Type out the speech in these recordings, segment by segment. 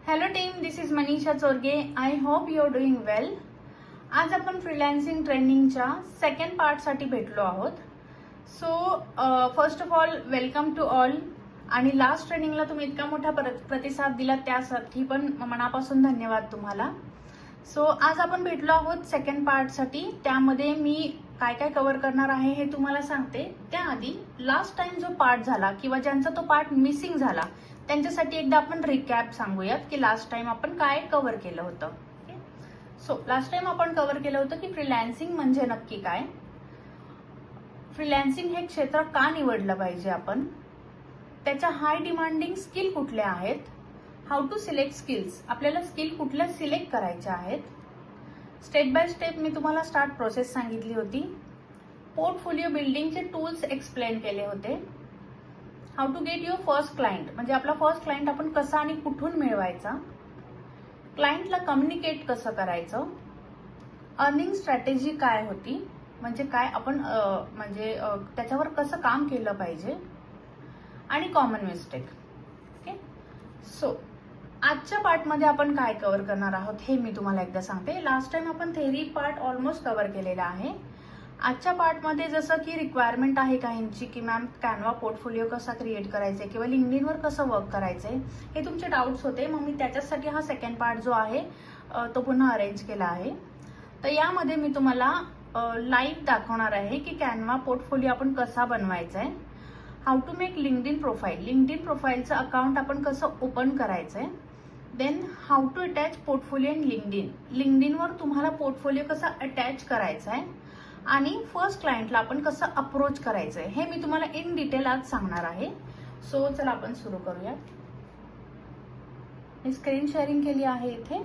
Hello team, this is Manisha Chorge. I hope you are doing well. आज आपण freelancing ट्रेनिंगच्या second पार्टसाठी भेटलो आहोत. So first of all welcome to all. आणि लास्ट ट्रेनिंगला तुम्ही इतका मोठा प्रतिसाद दिला त्यासाठी पण मनापासून धन्यवाद तुम्हाला. सो आज आपण भेटलो आहोत सेकंड पार्टसाठी. त्यामध्ये मी काय काय कव्हर करणार आहे हे तुम्हाला सांगते. त्याआधी लास्ट टाइम जो पार्ट झाला किंवा ज्यांचा तो पार्ट मिसिंग झाला त्यांच्यासाठी एकदा आपण रिकॅप सांगूयात की लास्ट टाइम आपण काय कव्हर केलं होतं. सो लास्ट टाइम आपण कव्हर केलं होतं की फ्रीलान्सिंग म्हणजे नक्की काय, फ्रीलान्सिंग हे क्षेत्र का निवडलं पाहिजे आपण, त्याच्या हाय डिमांडिंग स्किल कुठल्या आहेत, हाऊ टू सिलेक्ट स्किल्स, आपल्याला स्किल कुठल्या सिलेक्ट करायच्या आहेत, स्टेप बाय स्टेप मी तुम्हाला स्टार्ट प्रोसेस सांगितली होती, पोर्टफोलिओ बिल्डिंगचे टूल्स एक्सप्लेन केले होते, how to get your first client म्हणजे आपला फर्स्ट क्लायंट आपण कसा आणि कुठून मिळवायचा, क्लायंटला कम्युनिकेट कसं करायचं, अर्निंग स्ट्रॅटेजी काय होती म्हणजे काय आपण त्याच्यावर कसं काम केलं पाहिजे, आणि कॉमन मिस्टेक. ओके. सो आजच्या पार्टमध्ये आपण काय कव्हर करणार आहोत हे मी तुम्हाला एकदा सांगते. लास्ट टाइम आपण थेरी पार्ट ऑलमोस्ट कव्हर केलेला आहे. आजच्या पार्टमध्ये जसं की रिक्वायरमेंट आहे काहींची की मॅम कॅनवा पोर्टफोलिओ कसा क्रिएट करायचा किंवा लिंक्डइनवर कसं वर्क करायचंय हे तुमचे डाऊट्स होते. मग मी त्याच्यासाठी हा सेकंड पार्ट जो आहे तो पुन्हा अरेंज केला आहे. तर यामध्ये मी तुम्हाला लाईव्ह दाखवणार आहे की कॅनवा पोर्टफोलिओ आपण कसा बनवायचा आहे, how to make LinkedIn profile, LinkedIn प्रोफाईलचं अकाउंट आपण कसं ओपन करायचंय, then how to attach portfolio in LinkedIn, लिंक्डइनवर तुम्हाला पोर्टफोलिओ कसा अटॅच करायचा आहे, आणि फर्स्ट क्लायंटला आपण कसं अप्रोच करायचंय हे मी तुम्हाला इन डिटेल आज सांगणार आहे. सो चला आपण सुरू करूया. मी स्क्रीन शेअरिंग केली आहे इथे.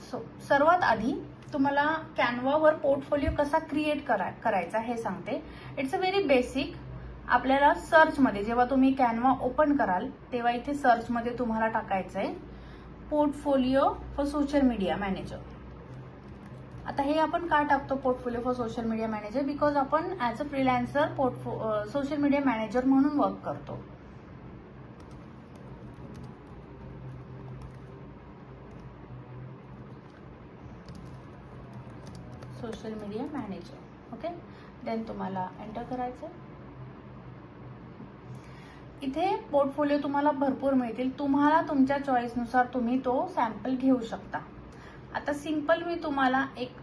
सो सर्वात आधी तुम्हाला कॅनवावर पोर्टफोलिओ कसा क्रिएट करायचा हे सांगते. It's a very basic. आपल्याला सर्चमध्ये जेव्हा तुम्ही कॅनवा ओपन कराल तेव्हा इथे सर्चमध्ये तुम्हाला टाकायचंय portfolio for social media manager. आता हे आपण का टाकतो portfolio for social media manager, because आपण as a freelancer social media manager म्हणून वर्क करतो. Social media manager. Okay. Then तुम्हाला एंटर करायचं. इथे पोर्टफोलिओ तुम्हाला भरपूर मिळतील. तुम्हाला तुमच्या चॉईसनुसार तुम्ही तो सॅम्पल घेऊ शकता. आता सिंपल मी तुम्हाला एक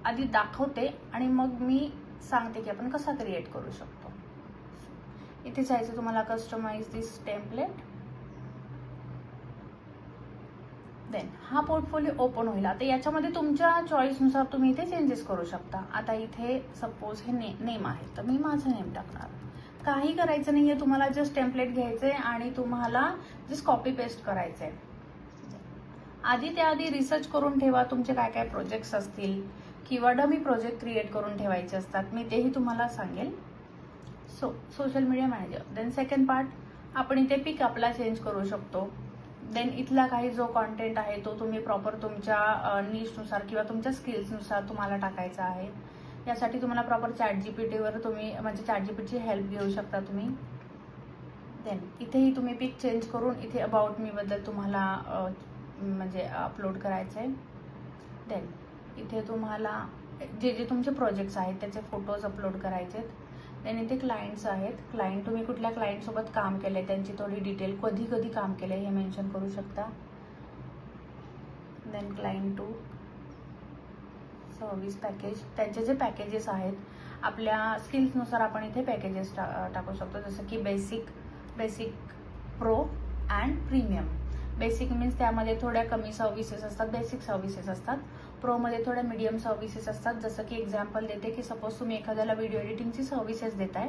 आधी दाखवते आणि मग मी सांगते की आपण कसा क्रिएट करू शकतो. इथे जायचं तुम्हाला कस्टमाइज दिस टेम्पलेट. देन हा पोर्टफोलिओ ओपन होईल. आता याच्यामध्ये तुमच्या चॉईसनुसार तुम्ही इथे चेंजेस करू शकता. आता इथे सपोज हे नेम आहे तर मी माझं नेम टाकणार. काही करायचं नाहीये, तुम्हाला जस्ट टेम्पलेट घ्यायचंय आणि तुम्हाला जस्ट कॉपी पेस्ट करायचंय. त्याआधी रिसर्च करून ठेवा तुमचे काय काय प्रोजेक्ट्स असतील किंवा डमी प्रोजेक्ट क्रिएट करून ठेवायचे असतात, मी तेही तुम्हाला सांगेल. So social media manager. Then second part आपण इथे पिक आपला चेंज करू शकतो. देन इथला काही जो कॉन्टेंट आहे तो तुम्ही प्रॉपर तुमच्या निशनुसार किंवा तुमच्या स्किल्सनुसार तुम्हाला टाकायचा आहे. यासाठी तुम्हाला प्रॉपर चॅटजीपीटीवर तुम्ही म्हणजे चॅटजीपीटीची हेल्प घेऊ शकता तुम्ही. देन इथेही तुम्ही पिक चेंज करून इथे अबाउट मी बद्दल तुम्हाला म्हणजे अपलोड करायचं आहे. देन इथे तुम्हाला जे जे तुमचे प्रोजेक्ट्स आहेत त्याचे फोटोज अपलोड करायचे आहेत. देन इथे क्लायंट्स आहेत. क्लायंट तुम्ही कुठल्या क्लायंटसोबत काम केलंय त्यांची थोडी डिटेल, कधी कधी काम केलंय हे मेन्शन करू शकता. Then client to service package, त्यांचे जे पॅकेजेस आहेत आपल्या स्किल्सनुसार आपण इथे पॅकेजेस टाकू शकतो. जसं की basic pro and premium. Basic means त्यामध्ये थोड्या कमी सर्व्हिसेस असतात, बेसिक सर्व्हिसेस असतात. प्रोमध्ये थोड्या मीडियम सर्व्हिसेस असतात. जसं की एक्झाम्पल देते की सपोज तुम्ही एखाद्याला व्हिडिओ एडिटिंगची सर्व्हिसेस देताय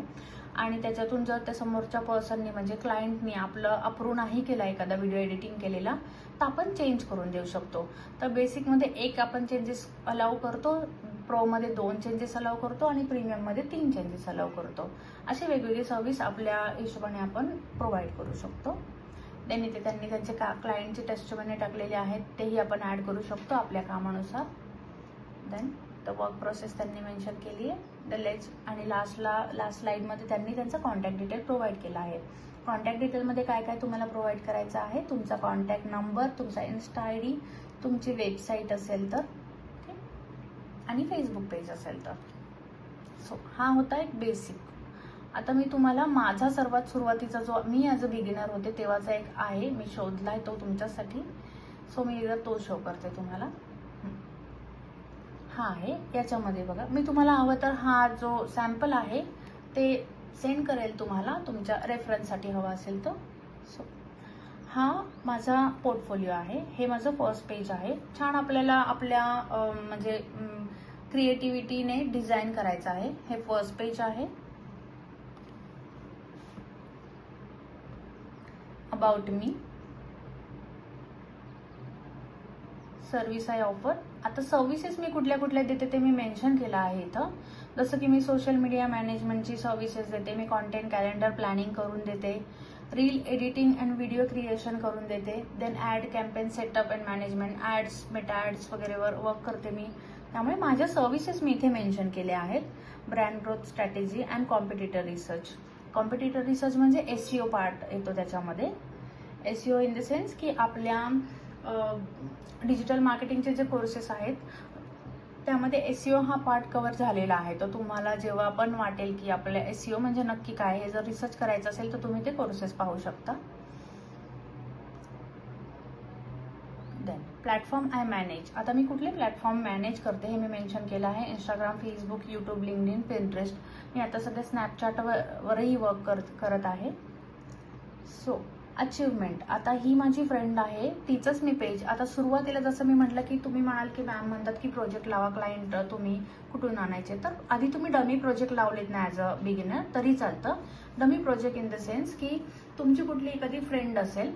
आणि त्याच्यातून जर त्या समोरच्या पर्सननी म्हणजे क्लायंटनी आपलं अप्रूव्ह नाही केला एखादा व्हिडिओ एडिटिंग केलेला तर आपण चेंज करून देऊ शकतो. तर बेसिकमध्ये एक आपण चेंजेस अलाउ करतो, प्रोमध्ये 2 चेंजेस अलाउ करतो आणि प्रीमियममध्ये 3 चेंजेस अलाउ करतो. असे वेगवेगळे सर्व्हिस आपल्या हिशोबाने आपण प्रोव्हाइड करू शकतो. देन इथे त्यांनी त्यांचे क्लायंटचे टेस्टमनी टाकलेले आहेत तेही आपण ऍड करू शकतो आपल्या कामानुसार. देन द वर्क प्रोसेस त्यांनी मेन्शन केली आहे. द लेट्स आणि लास्ट स्लाइडमध्ये त्यांनी त्यांचा कॉन्टॅक्ट डिटेल प्रोव्हाइड केला आहे. कॉन्टॅक्ट डिटेलमध्ये काय काय तुम्हाला प्रोव्हाइड करायचं आहे, तुमचा कॉन्टॅक्ट नंबर, तुमचा इन्स्टा ID, तुमची वेबसाईट असेल तर, आणि फेसबुक पेज असेल तर. सो हा होता एक बेसिक. आता मी तुम्हाला माझा सर्वात सुरुवातीचा जो मी ॲज अ बिगिनर होते तेव्हाचा एक आहे, मी शोधलाय तो तुमच्यासाठी. सो मी इथं तो शो करते तुम्हाला. हा आहे, याच्यामध्ये बघा मी तुम्हाला हवं तर हा जो सॅम्पल आहे ते सेंड करेल तुम्हाला, तुमच्या रेफरन्ससाठी हवा असेल तर. सो हा माझा पोर्टफोलिओ आहे, हे माझं फर्स्ट पेज आहे. छान आपल्याला आपल्या म्हणजे क्रिएटिव्हिटीने डिझाईन करायचं आहे. हे फर्स्ट पेज आहे. About me, service I offer. आता सर्व्हिसेस मी कुठल्या कुठल्या देते ते मी मेन्शन केलं आहे इथं. जसं की मी सोशल मीडिया मॅनेजमेंटची सर्व्हिसेस देते, मी कॉन्टेंट कॅलेंडर प्लॅनिंग करून देते, reel editing and video creation करून देते, then ad campaign setup and management, ads, meta ads वगैरेवर वर्क करते मी. त्यामुळे माझ्या सर्व्हिसेस मी इथे मेन्शन केल्या आहेत. Brand growth strategy and competitor research. Competitor research म्हणजे SEO पार्ट येतो त्याच्यामध्ये. SEO इन द सेन्स की आपल्या डिजिटल मार्केटिंगचे जे कोर्सेस आहेत त्यामध्ये SEO हा पार्ट कव्हर झालेला आहे. तर तुम्हाला जेव्हा पण वाटेल की आपल्या SEO म्हणजे नक्की काय हे जर रिसर्च करायचं असेल तर तुम्ही ते कोर्सेस पाहू शकता. Then platform I manage. आता मी कुठले प्लॅटफॉर्म मॅनेज करते हे मी मेन्शन केलं आहे. Instagram, Facebook, YouTube, LinkedIn, Pinterest. मी आता सध्या स्नॅपचॅटवरही वर्क करत आहे. So achievement. आता ही माझी फ्रेंड आहे, तिचंच मी पेज. आता सुरुवातीला जसं मी म्हटलं की तुम्ही म्हणाल की मॅम म्हणतात की प्रोजेक्ट लावा, क्लायंट तुम्ही कुठून आणायचे, तर आधी तुम्ही डमी प्रोजेक्ट लावलेत ना ॲज अ बिगिनर तरी चालतं. Dummy project in the sense की तुमची कुठली एखादी फ्रेंड असेल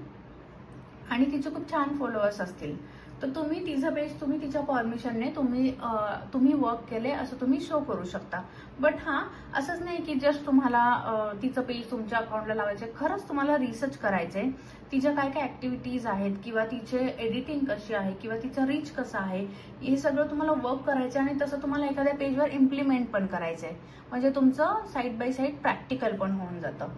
आणि तिचे खूप छान फॉलोअर्स असतील, तर तुम्ही तिचं पेज तुम्ही तिच्या परमिशनने तुम्ही वर्क केले असं तुम्ही शो करू शकता. बट असंच नाही की जस्ट तुम्हाला तिचं पेज तुमच्या अकाउंटला लावायचे. खरंच तुम्हाला रिसर्च करायचे, तिच्या काय काय ॲक्टिव्हिटीज आहेत किंवा तिचे एडिटिंग कशी आहे किंवा तिचं रीच कसं आहे, हे सगळं तुम्हाला वर्क करायचं आणि तसं तुम्हाला एखाद्या पेजवर इम्प्लिमेंट पण करायचंय. म्हणजे तुमचं साईड बाय साईड प्रॅक्टिकल पण होऊन जातं.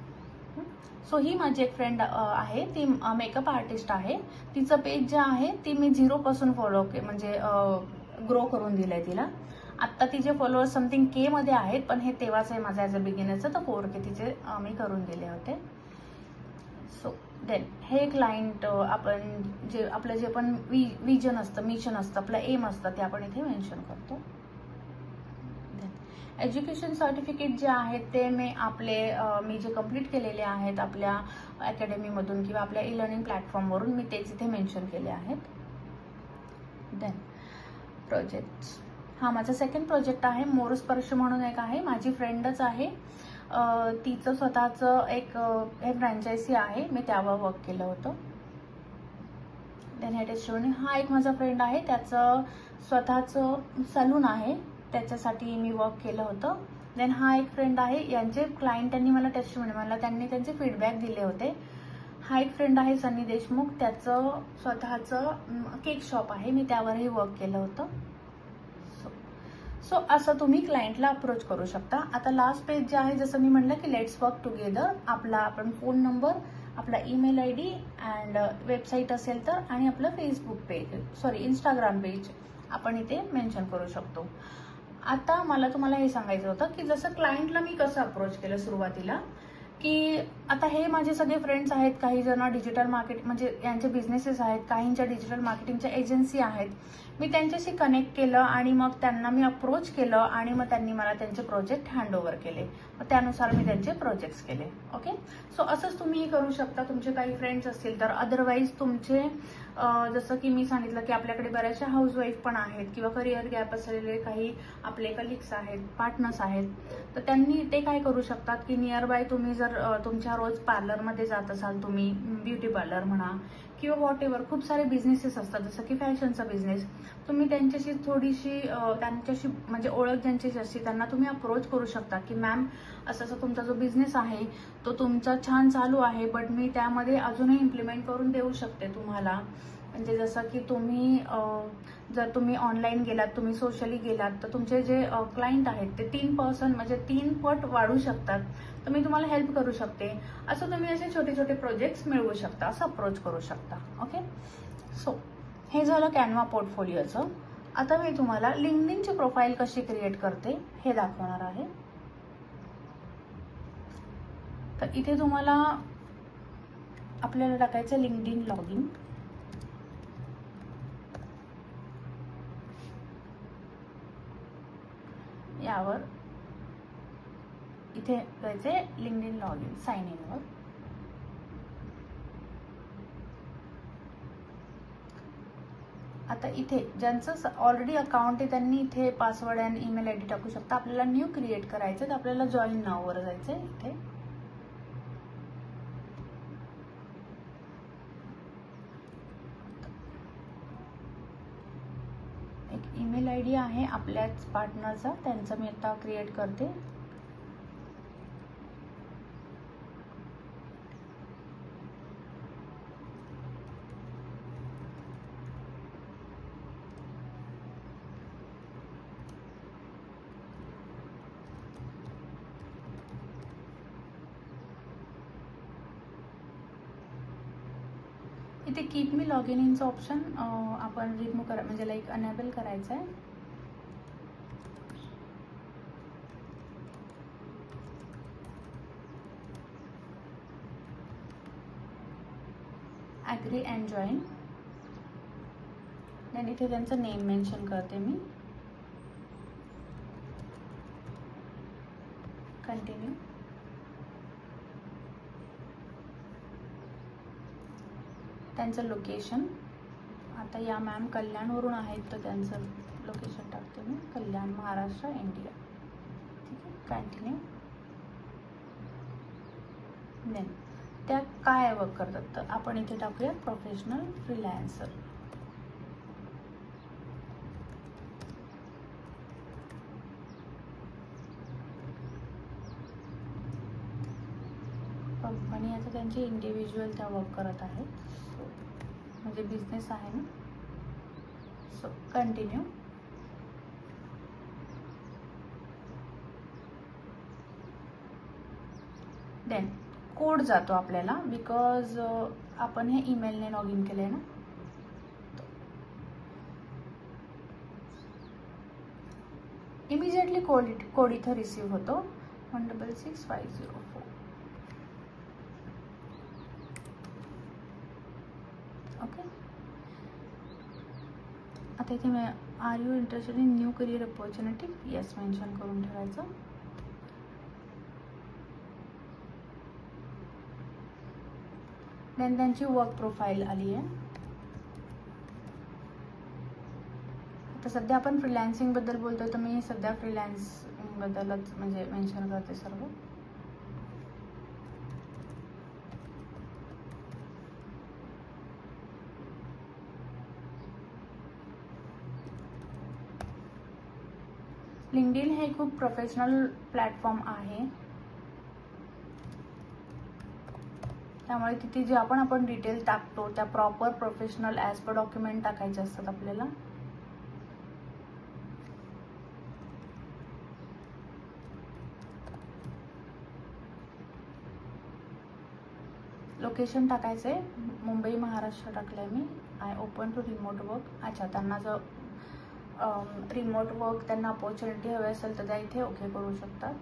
सो ही माझी एक फ्रेंड आहे, ती मेकअप आर्टिस्ट आहे. तिचं पेज जे आहे ती मी 0 पासून फॉलो म्हणजे ग्रो करून दिलंय तिला. आत्ता तिचे फॉलोअर्स समथिंग K मध्ये आहेत, पण हे तेव्हाच आहे माझं ॲज अ बिगिनरचं, तर 4K तिचे मी करून दिले होते. सो देन हे क्लायंट आपण जे आपलं जे पण विजन असतं, मिशन असतं, आपलं एम असतं ते आपण इथे मेन्शन करतो. एज्युकेशन सर्टिफिकेट जे आहेत ते मी जे कम्प्लीट केलेले आहेत आपल्या अकॅडमीमधून किंवा आपल्या ई-लर्निंग प्लॅटफॉर्मवरून मी तेच इथे मेन्शन केले आहेत. Then projects. हा माझा सेकंड प्रोजेक्ट आहे, मोरस्पर्श म्हणून एक आहे, माझी फ्रेंडच आहे. तिचं स्वतःचं एक हे फ्रँचायझी आहे, मी त्यावर वर्क केलं होतं. देन हे टेस्टिमोनी. हा एक माझा फ्रेंड आहे, त्याचं स्वतःचं सलून आहे, त्याच्यासाठी मी वर्क केलं होतं. देन हा एक फ्रेंड आहे, यांचे क्लायंटांनी मला टेस्टिमोनी म्हणला, त्यांनी त्यांचे फीडबॅक दिले होते. हा एक फ्रेंड आहे सनी देशमुख, त्याचं स्वतःचं केक शॉप आहे, मी त्यावरही वर्क केलं होतं. सो असं तुम्ही क्लायंटला अप्रोच करू शकता. आता लास्ट पेज जे आहे, जसं मी म्हटलं की लेट्स वर्क टुगेदर, आपण फोन नंबर, आपला ईमेल ID अँड वेबसाईट असेल तर, आणि आपलं फेसबुक पेज इंस्टाग्राम पेज आपण इथे मेन्शन करू शकतो. आता मला तुम्हाला हे सांगायचं होतं की जसं क्लायंटला मी कसं अप्रोच केलं सुरुवातीला, की आता हे माझे सगळे फ्रेंड्स आहेत, काही जण डिजिटल मार्केट म्हणजे यांचे बिझनेसेस आहेत, काहींच्या डिजिटल मार्केटिंगच्या एजन्सी आहेत. मी त्यांच्याशी कनेक्ट केलं आणि मग त्यांना मी अप्रोच केलं आणि मग त्यांनी मला त्यांचे प्रोजेक्ट हँडओव्हर केले. मग त्यानुसार मी त्यांचे प्रोजेक्ट्स केले. ओके. सो असंच तुम्ही करू शकता, तुमचे काही फ्रेंड्स असतील तर. अदरवाईज तुमचे जसं की मी सांगितलं की आपल्याकडे बऱ्याचशा हाऊसवाईफ पण आहेत किंवा करिअर गॅप असलेले काही आपले कलिग्स आहेत, पार्टनर्स आहेत, तर त्यांनी ते काय करू शकतात की नियर बाय तुम्ही जर तुमच्या रोज पार्लरमध्ये जात असाल, तुम्ही ब्युटी पार्लर म्हणा किंवा व्हॉट एव्हर, खूप सारे बिझनेसेस असतात, जसं की फॅशनचा बिझनेस, तुम्ही त्यांच्याशी थोडीशी म्हणजे ओळख ज्यांच्याशी असते त्यांना तुम्ही अप्रोच करू शकता की मॅम असं तुमचा जो बिझनेस आहे तो तुमचा छान चालू आहे, बट मी त्यामध्ये अजूनही इम्प्लिमेंट करून देऊ शकते तुम्हाला, म्हणजे जसं की तुम्ही जर तुम्ही ऑनलाईन गेलात, तुम्ही सोशली गेलात, तर तुमचे जे क्लायंट आहेत ते 3% म्हणजे 3 पट वाढू शकतात. तर मी तुम्हाला हेल्प करू शकते. असं तुम्ही असे छोटे छोटे प्रोजेक्ट्स मिळवू शकता, असं अप्रोच करू शकता. ओके, सो हे झालं कॅनवा पोर्टफोलिओचं. आता मी तुम्हाला लिंक्डइनची प्रोफाईल कशी क्रिएट करते हे दाखवणार आहे. तर इथे तुम्हाला आपल्याला टाकायचं लिंक्डइन लॉग इन. यावर इथे जायचे LinkedIn log in, sign in वर. आता इथे ज्यांचं ऑलरेडी अकाउंट आहे त्यांनी इथे पासवर्ड आणि ईमेल आयडी टाकू शकता. आपल्याला न्यू क्रिएट करायचं तर आपल्याला जॉईन नाव वर जायचंय. इथे एक ईमेल आयडी आहे आपल्याच पार्टनरचा, त्यांचा मी आता क्रिएट करते. इथे कीप मी लॉग इनचं ऑप्शन आपण रिमूव्ह करा, म्हणजे लाईक अनेबल करायचं आहे. Agree and join. देन इथे त्यांचं नेम मेन्शन करते मी. कंटिन्यू. त्यांचं लोकेशन, आता या मॅम कल्याणवरून आहेत तर त्यांचं लोकेशन टाकते मी, कल्याण, महाराष्ट्र, इंडिया. ठीक आहे, कंटिन्यू. देन त्या काय वर्क करतात तर आपण इथे टाकूया प्रोफेशनल फ्रीलान्सर. कंपनी आता त्यांची इंडिव्हिज्युअल त्या वर्क करत आहेत, म्हणजे बिझनेस आहे ना. So continue. देन कोड जातो आपल्याला, बिकॉज आपण हे ईमेलने लॉग इन केलंय ना. इमिजिएटली कोड इथं रिसीव्ह होतो 166504. ओके, आता इथे मी are you interested in new career opportunity, yes mention करून ठेवायचं. देन त्यांची वर्क प्रोफाईल आली आहे. आता सध्या आपण फ्रीलान्सिंग बद्दल बोलतोय, तर मी सध्या फ्रीलान्सिंग बद्दलच म्हणजे मेन्शन करते सर्व. लिंक्डइन हे खूप प्रोफेशनल प्लॅटफॉर्म आहे, त्यामुळे तिथे जे आपण डिटेल टाकतो त्या proper professional as per document टाकायचे असतात आपल्याला. लोकेशन टाकायचं आहे, मुंबई महाराष्ट्र टाकलं आहे मी. I open to remote work. अच्छा, त्यांना जर रिमोट वर्क त्यांना अपॉर्च्युनिटी हवी असेल तर त्या इथे ओके करू शकतात.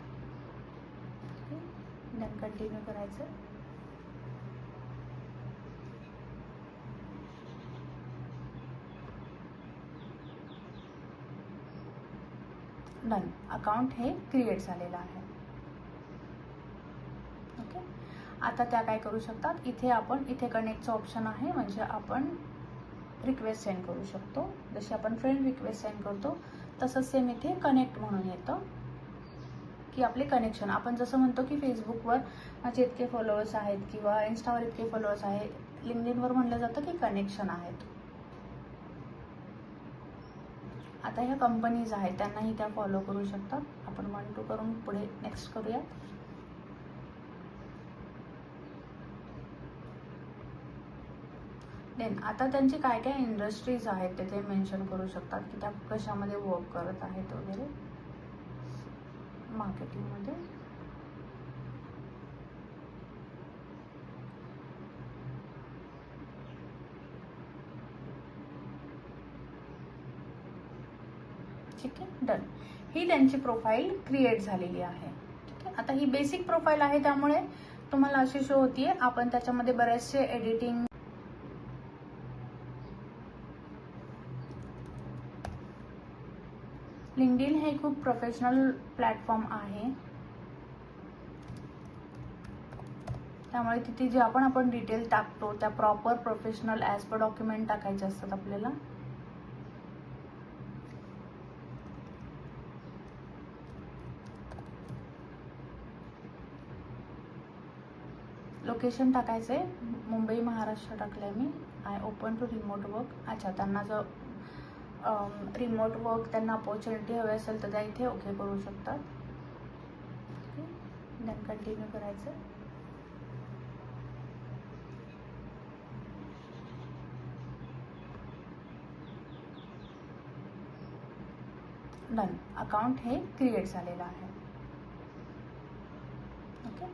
देन कंटिन्यू करायचं. डन. अकाउंट हे क्रिएट झालेलं आहे. ओके, आता त्या काय करू शकतात, इथे इथे कनेक्टचं ऑप्शन आहे, म्हणजे आपण रिक्वेस्ट सेंड करू शकतो. जशी आपण फ्रेंड रिक्वेस्ट सेंड करतो तसंच सेम इथे कनेक्ट म्हणून येतं की आपले कनेक्शन. आपण जसं म्हणतो की फेसबुकवर माझे इतके फॉलोअर्स आहेत किंवा इन्स्टावर इतके फॉलोअर्स आहेत, लिंक्डइनवर म्हणलं जातं की कनेक्शन आहेत. आता ह्या कंपनीज आहेत त्यांनाही त्या फॉलो करू शकतात. आपण 1 2 करून पुढे नेक्स्ट करूया. देन आता त्यांची काय काय इंडस्ट्रीज आहेत ते मेन्शन करू शकतात की त्या कशामध्ये वर्क करत आहेत वगैरे. मार्केटिंगमध्ये ठीक आहे, डन. ही त्यांची प्रोफाईल क्रिएट झालेली आहे. ठीक आहे, आता ही बेसिक प्रोफाईल आहे त्यामुळे तुम्हाला अशी शो होतीये. आपण त्याच्यामध्ये बरेचसे एडिटिंग लिंक्डइन हे खूप प्रोफेशनल प्लॅटफॉर्म आहे, त्यामुळे तिथे जे आपण डिटेल टाकतो त्या proper professional as per document टाकायचे असतात आपल्याला. लोकेशन टाकायचे मुंबई महाराष्ट्र टाकलंय मी. I open to remote work. अच्छा, त्यांना जर रिमोट वर्क त्यांना अपॉर्च्युनिटी हवी असेल तर त्या इथे ओके करू शकतात. देन कंटिन्यू करायचं. डन. अकाउंट हे क्रिएट झालेलं आहे. ओके,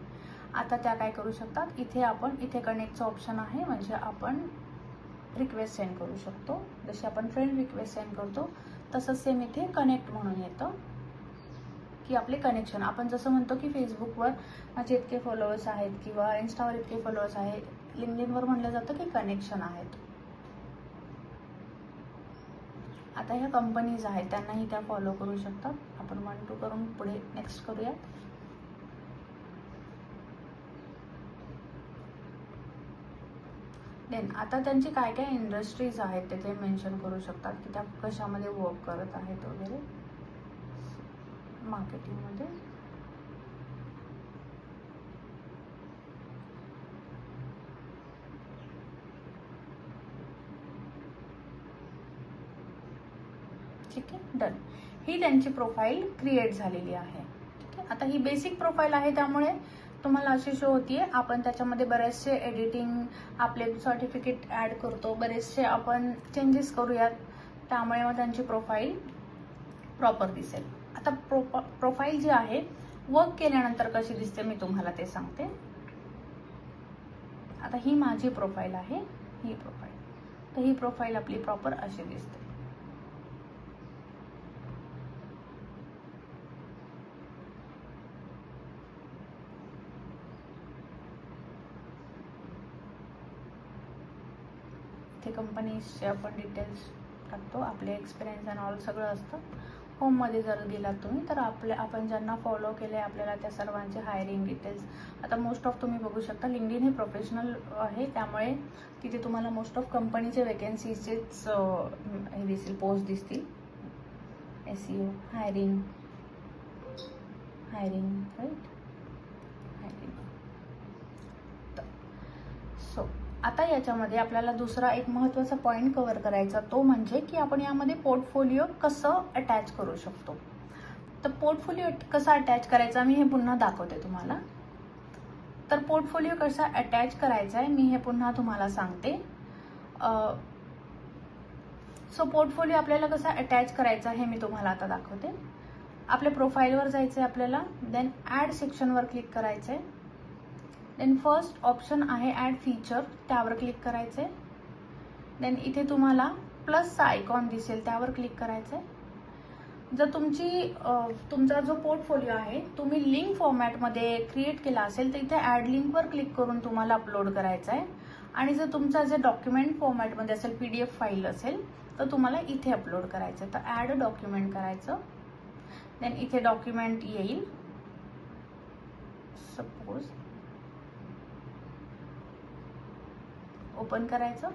आता त्या काय करू शकतात, इथे कनेक्टचं ऑप्शन आहे, म्हणजे आपण रिक्वेस्ट सेंड करू शकतो. जशी आपण फ्रेंड रिक्वेस्ट सेंड करतो तसंच सेम इथे कनेक्ट म्हणून येतं की आपले कनेक्शन. आपण जसं म्हणतो की फेसबुकवर माझे इतके फॉलोअर्स आहेत किंवा इन्स्टावर इतके फॉलोअर्स आहेत, लिंक्डइनवर म्हणलं जातं की कनेक्शन आहेत. आता ह्या कंपनीज आहेत त्यांनाही त्या फॉलो करू शकतात. आपण 1 2 करून पुढे नेक्स्ट करूया. देन आता त्यांची काय काय इंडस्ट्रीज आहेत ते मेन्शन करू शकतात की त्या कशामध्ये वर्क करत आहेत वगैरे. मार्केटिंगमध्ये ठीक आहे, डन. ही त्यांची प्रोफाईल क्रिएट झालेली आहे. ठीक आहे, आता ही बेसिक प्रोफाईल आहे त्यामुळे तुम्हाला अशी शो होतीये. आपण त्याच्यामध्ये बरेचसे एडिटिंग आपले सर्टिफिकेट ॲड करतो, बरेचसे आपण चेंजेस करूयात, त्यामुळे मग त्यांची प्रोफाईल प्रॉपर दिसेल. आता प्रोफाईल जी आहे वर्क केल्यानंतर कशी दिसते मी तुम्हाला ते सांगते. आता ही माझी प्रोफाईल आहे, ही प्रोफाईल. तर ही प्रोफाईल आपली प्रॉपर अशी दिसते. इथे कंपनीजचे आपण डिटेल्स टाकतो, आपले एक्सपिरियन्स अँड ऑल सगळं असतं. होममध्ये जर गेलात तुम्ही तर आपण ज्यांना फॉलो केले आपल्याला त्या सर्वांचे हायरिंग डिटेल्स. आता मोस्ट ऑफ तुम्ही बघू शकता लिंक्डइन हे प्रोफेशनल आहे, त्यामुळे तिथे तुम्हाला मोस्ट ऑफ कंपनीचे वेकेन्सीचेच हे दिसतील, पोस्ट दिसतील. SEO, hiring right, hiring. So आता याच्यामध्ये आपल्याला दुसरा एक महत्त्वाचा पॉईंट कव्हर करायचा, तो म्हणजे की आपण यामध्ये पोर्टफोलिओ कसं अटॅच करू शकतो. तर पोर्टफोलिओ कसा अटॅच करायचा मी हे पुन्हा दाखवते तुम्हाला. तर पोर्टफोलिओ कसा अटॅच करायचा आहे मी हे पुन्हा तुम्हाला सांगते. सो पोर्टफोलिओ आपल्याला कसा अटॅच करायचा हे मी तुम्हाला आता दाखवते. आपल्या प्रोफाईलवर जायचं आहे आपल्याला. देन ॲड सेक्शनवर क्लिक करायचं आहे. देन फर्स्ट ऑप्शन आहे ॲड फीचर, त्यावर क्लिक करायचं आहे. देन इथे तुम्हाला प्लसचा आयकॉन दिसेल, त्यावर क्लिक करायचं आहे. जर तुमचा जो पोर्टफोलिओ आहे तुम्ही लिंक फॉर्मॅटमध्ये क्रिएट केला असेल तर इथे ॲड लिंकवर क्लिक करून तुम्हाला अपलोड करायचं आहे. आणि जर तुमचा जे डॉक्युमेंट फॉर्मॅटमध्ये असेल, PDF फाईल असेल तर तुम्हाला इथे अपलोड करायचं आहे. तर ॲड डॉक्युमेंट करायचं. देन इथे डॉक्युमेंट येईल, सपोज ओपन करायचं.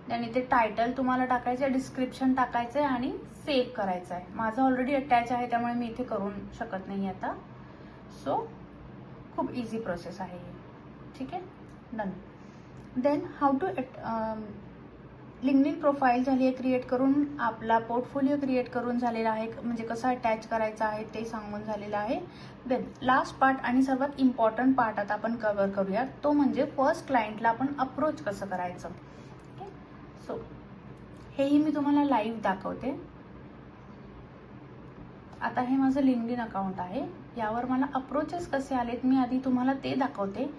देन इथे टायटल तुम्हाला टाकायचं आहे, डिस्क्रिप्शन टाकायचं आहे आणि सेव्ह करायचं आहे. माझं ऑलरेडी अटॅच आहे त्यामुळे मी इथे करू शकत नाही आता. सो खूप इझी प्रोसेस आहे ही. ठीक आहे, done. Then how to LinkedIn profile झाली आहे क्रिएट करून, आपला पोर्टफोलिओ क्रिएट करून झालेला आहे, म्हणजे कसं अटॅच करायचं आहे ते सांगून झालेलं आहे. देन लास्ट पार्ट आणि सर्वात इम्पॉर्टंट पार्ट आता आपण कव्हर करूया, तो म्हणजे फर्स्ट क्लायंटला आपण अप्रोच कसं करायचं. ओके, सो हेही मी तुम्हाला लाईव्ह दाखवते. आता हे माझं लिंक्डइन अकाउंट आहे, यावर मला अप्रोचेस कसे आलेत मी आधी तुम्हाला ते दाखवते.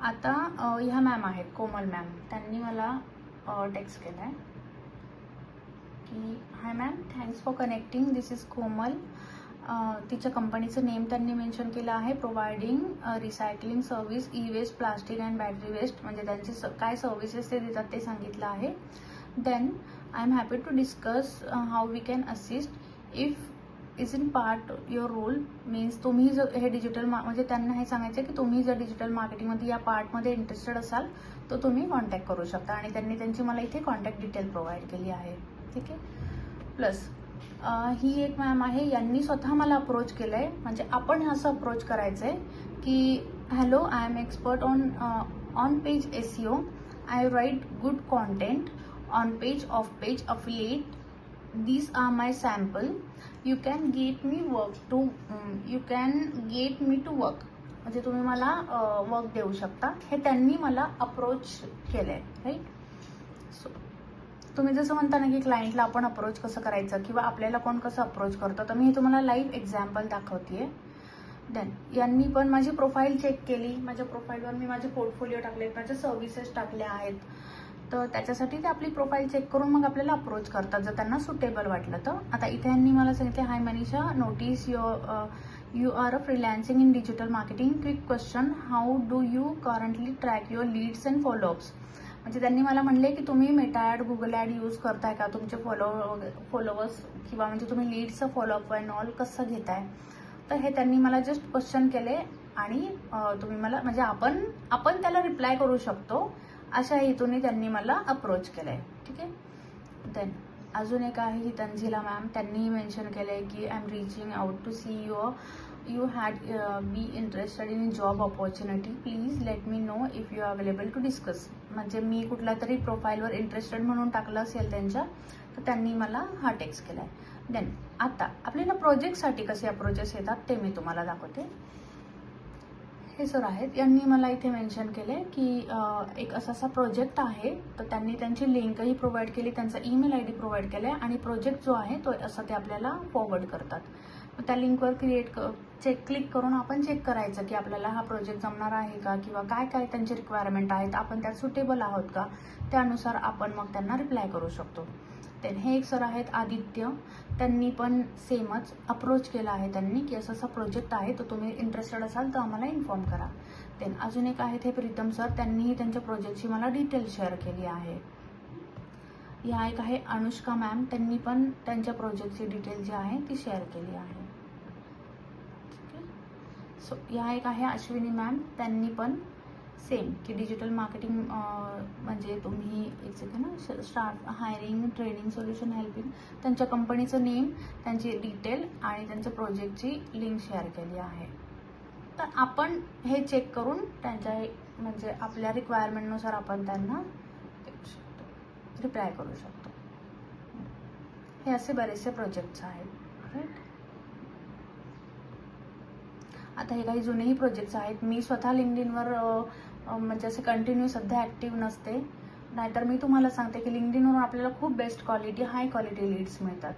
आता ह्या मॅम आहेत कोमल मॅम, त्यांनी मला टेक्स्ट केला आहे की hi ma'am, thanks for connecting, this is Komal. तिच्या कंपनीचं नेम त्यांनी मेन्शन केलं आहे, providing recycling service, e waste, plastic and battery waste, म्हणजे त्यांचे काय सर्व्हिसेस ते देतात ते सांगितलं आहे. Then I am happy to discuss how we can assist if is in part your role. Means तुम्ही जर हे डिजिटल म्हणजे त्यांना हे सांगायचं की तुम्ही जर डिजिटल मार्केटिंगमध्ये या पार्टमध्ये इंटरेस्टेड असाल तर तुम्ही कॉन्टॅक्ट करू शकता, आणि त्यांनी त्यांची मला इथे कॉन्टॅक्ट डिटेल प्रोव्हाइड केली आहे. ठीक आहे. प्लस ही एक मॅम आहे, यांनी स्वतः मला अप्रोच केलं आहे, म्हणजे आपण असं अप्रोच करायचं आहे की hello, I am expert on page SEO, I write good content on page, off page, affiliate, these are my sample, you can get me to work, म्हणजे तुम्ही मला वर्क देऊ शकता, हे त्यांनी मला अप्रोच केलं आहे. राईट. सो तुम्ही जसं म्हणता ना की क्लायंटला आपण अप्रोच कसं करायचं किंवा आपल्याला कोण कसं अप्रोच करतं, तर मी तुम्हाला लाईव्ह एक्झाम्पल दाखवते. देन यांनी पण माझी प्रोफाईल चेक केली, माझ्या प्रोफाईलवर मी माझे पोर्टफोलिओ टाकले, माझ्या सर्व्हिसेस टाकल्या आहेत, तर त्याच्यासाठी ते आपली प्रोफाईल चेक करून मग आपल्याला अप्रोच करतात जर त्यांना सुटेबल वाटलं तर. आता इथे यांनी मला सांगितले, hi Manisha, notice you are a freelancing in digital marketing, quick question, how do you currently track your leads and followups. म्हणजे त्यांनी मला म्हणले की तुम्ही meta ad, Google ad use करताय का, तुमचे फॉलोवर्स किंवा म्हणजे तुम्ही लीड्सचं फॉलोअप अँड ऑल कसं घेताय. तर हे त्यांनी मला जस्ट क्वेश्चन केले आणि तुम्ही मला म्हणजे आपण त्याला रिप्लाय करू शकतो अशा हेतूने त्यांनी मला अप्रोच केलं आहे. ठीक आहे. देन अजून एक आहे ही तंजिला मॅम, त्यांनीही मेन्शन केलं आहे की I am reaching out to see you had be interested in job opportunity, please let me know if you are available to discuss. म्हणजे मी कुठल्या तरी प्रोफाईलवर इंटरेस्टेड म्हणून टाकलं असेल त्यांच्या, तर त्यांनी मला हा टेक्स्ट केला आहे. देन आता आपल्याला प्रोजेक्टसाठी कसे अप्रोचेस येतात ते मी तुम्हाला दाखवते. हे सर आहेत, यांनी मला इथे मेन्शन केले की एक असा प्रोजेक्ट आहे, तर त्यांनी त्यांची लिंकही प्रोव्हाइड केली, त्यांचा ईमेल ID प्रोव्हाइड केला आहे आणि प्रोजेक्ट जो आहे तो असं ते आपल्याला फॉरवर्ड करतात. त्या लिंकवर क्लिक करून आपण चेक करायचं की आपल्याला हा प्रोजेक्ट जमणार आहे का किंवा काय काय त्यांचे रिक्वायरमेंट आहेत, आपण त्यात सुटेबल आहोत का, त्यानुसार आपण मग त्यांना रिप्लाय करू शकतो. देन हे एक सर आहेत आदित्य, त्यांनी पण सेमच अप्रोच केला आहे त्यांनी की असा प्रोजेक्ट आहे, तर तुम्ही इंटरेस्टेड असाल तर आम्हाला इन्फॉर्म करा. देन अजून एक आहेत हे प्रीतम सर, त्यांनीही त्यांच्या प्रोजेक्टची मला डिटेल शेअर केली आहे. या एक आहे अनुष्का मॅम, त्यांनी पण त्यांच्या प्रोजेक्टची डिटेल जी आहे ती शेअर केली आहे. सो या एक आहे अश्विनी मॅम, त्यांनी पण सेम की डिजिटल मार्केटिंग म्हणजे तुम्ही एक सेकंड ना start hiring, training, solution, helping, त्यांच्या कंपनीचं नेम, त्यांची डिटेल आणि त्यांच्या प्रोजेक्टची लिंक शेअर केली आहे. तर आपण हे चेक करून त्यांच्या म्हणजे आपल्या रिक्वायरमेंटनुसार आपण त्यांना रिप्लाय करू शकतो. हे असे बरेचसे प्रोजेक्ट्स आहेत. राईट. आता हे काही जुनेही प्रोजेक्ट्स आहेत. मी स्वतः लिंक्डइनवर म्हणजे असे कंटिन्यू सध्या ॲक्टिव्ह नसते, नाहीतर मी तुम्हाला सांगते की लिंक्डइनवरून आपल्याला खूप best quality, high quality leads मिळतात.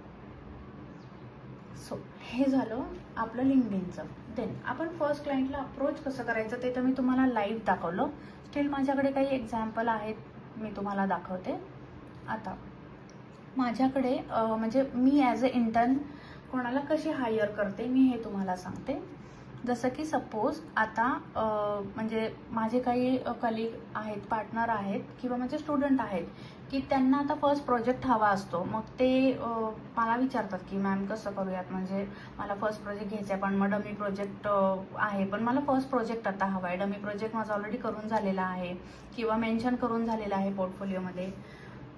सो हे झालं आपलं लिंक्डइनचं. देन आपण फर्स्ट क्लायंटला अप्रोच कसं करायचं ते तर मी तुम्हाला लाईव्ह दाखवलं. स्टील माझ्याकडे काही एक्झाम्पल आहेत, मी तुम्हाला दाखवते. आता माझ्याकडे म्हणजे मी ॲज अ इंटर्न कोणाला कशी हायर करते मी हे तुम्हाला सांगते. जसं की सपोज आता म्हणजे माझे काही कलिग आहेत, पार्टनर आहेत किंवा म्हणजे स्टुडंट आहेत की त्यांना आता फर्स्ट प्रोजेक्ट हवा असतो. मग ते मला विचारतात की मॅम कसं करूयात, म्हणजे मला फर्स्ट प्रोजेक्ट घ्यायचा आहे पण मग डमी प्रोजेक्ट आहे, पण मला फर्स्ट प्रोजेक्ट आता हवा आहे. डमी प्रोजेक्ट माझा ऑलरेडी करून झालेला आहे किंवा मेन्शन करून झालेला आहे पोर्टफोलिओमध्ये.